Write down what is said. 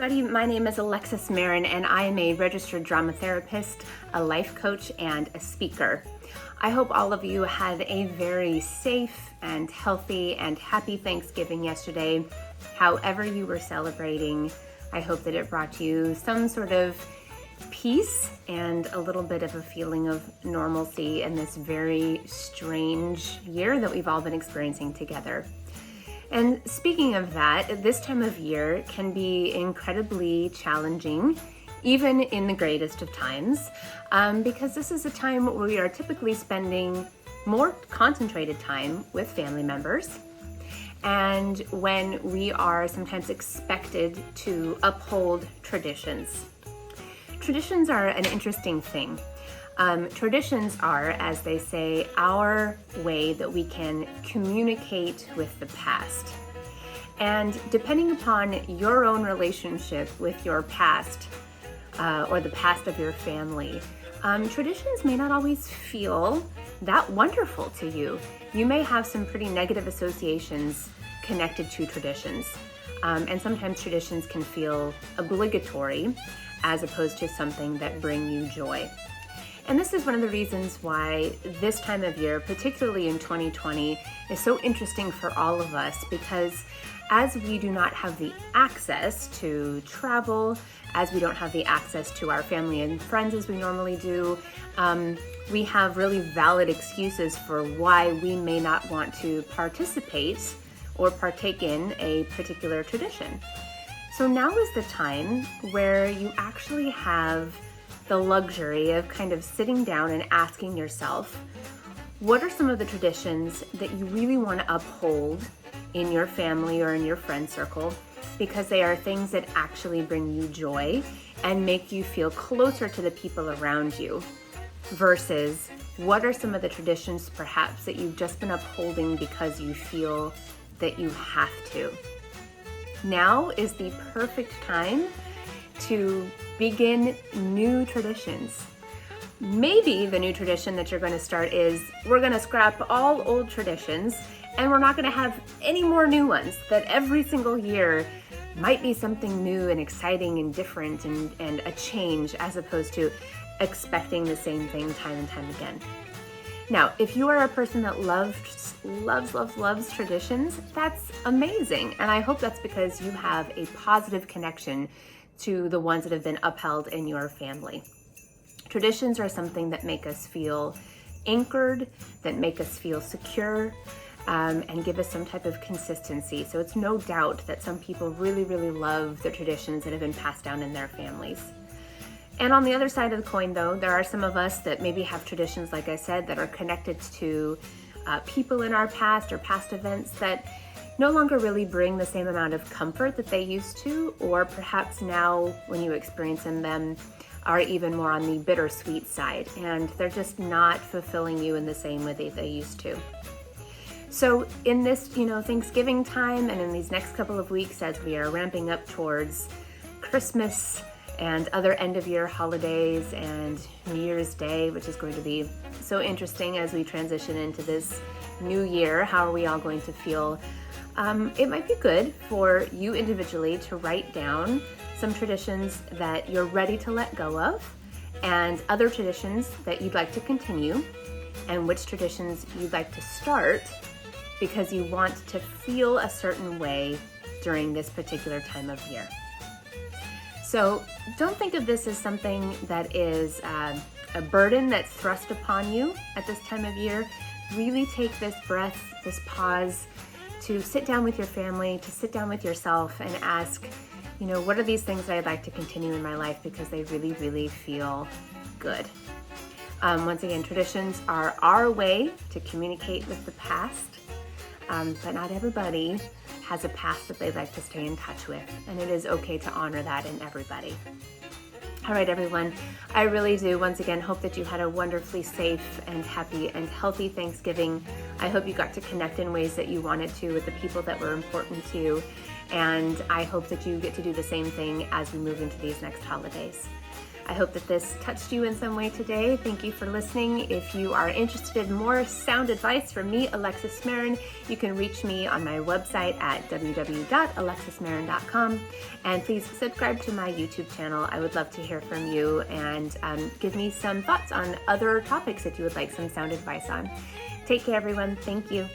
everybody. My name is Alexis Marin, and I am a registered drama therapist, a life coach, and a speaker. I hope all of you had a very safe and healthy and happy Thanksgiving yesterday. However you were celebrating, I hope that it brought you some sort of peace and a little bit of a feeling of normalcy in this very strange year that we've all been experiencing together. And speaking of that, this time of year can be incredibly challenging, even in the greatest of times, because this is a time where we are typically spending more concentrated time with family members, and when we are sometimes expected to uphold traditions. Traditions are an interesting thing. Traditions are, as they say, our way that we can communicate with the past. And depending upon your own relationship with your past, or the past of your family, traditions may not always feel that wonderful to you. You may have some pretty negative associations connected to traditions. And sometimes traditions can feel obligatory as opposed to something that bring you joy. And this is one of the reasons why this time of year, particularly in 2020, is so interesting for all of us, because as we do not have the access to travel, as we don't have the access to our family and friends as we normally do, we have really valid excuses for why we may not want to participate or partake in a particular tradition. So now is the time where you actually have the luxury of kind of sitting down and asking yourself, what are some of the traditions that you really want to uphold in your family or in your friend circle, because they are things that actually bring you joy and make you feel closer to the people around you, versus what are some of the traditions perhaps that you've just been upholding because you feel that you have to. Now is the perfect time to begin new traditions. Maybe the new tradition that you're going to start is we're going to scrap all old traditions and we're not going to have any more new ones, that every single year might be something new and exciting and different and a change, as opposed to expecting the same thing time and time again. Now, if you are a person that loves traditions, that's amazing. And I hope that's because you have a positive connection to the ones that have been upheld in your family. Traditions are something that make us feel anchored, that make us feel secure, and give us some type of consistency. So it's no doubt that some people really, really love the traditions that have been passed down in their families. And on the other side of the coin, though, there are some of us that maybe have traditions, like I said, that are connected to people in our past or past events that no longer really bring the same amount of comfort that they used to, or perhaps now when you experience them are even more on the bittersweet side, and they're just not fulfilling you in the same way that they used to. So in this, Thanksgiving time and in these next couple of weeks, as we are ramping up towards Christmas and other end of year holidays and New Year's Day, which is going to be so interesting as we transition into this new year, how are we all going to feel? It might be good for you individually to write down some traditions that you're ready to let go of, and other traditions that you'd like to continue, and which traditions you'd like to start because you want to feel a certain way during this particular time of year. So don't think of this as something that is a burden that's thrust upon you at this time of year. Really take this breath, this pause, to sit down with your family, to sit down with yourself and ask, what are these things that I'd like to continue in my life because they really, really feel good. Once again, traditions are our way to communicate with the past, but not everybody has a past that they'd like to stay in touch with, and it is okay to honor that in everybody. All right, everyone, I really do once again hope that you had a wonderfully safe and happy and healthy Thanksgiving. I hope you got to connect in ways that you wanted to with the people that were important to you, and I hope that you get to do the same thing as we move into these next holidays. I hope that this touched you in some way today. Thank you for listening. If you are interested in more sound advice from me, Alexis Marin, you can reach me on my website at www.alexismarin.com. And please subscribe to my YouTube channel. I would love to hear from you and give me some thoughts on other topics that you would like some sound advice on. Take care, everyone. Thank you.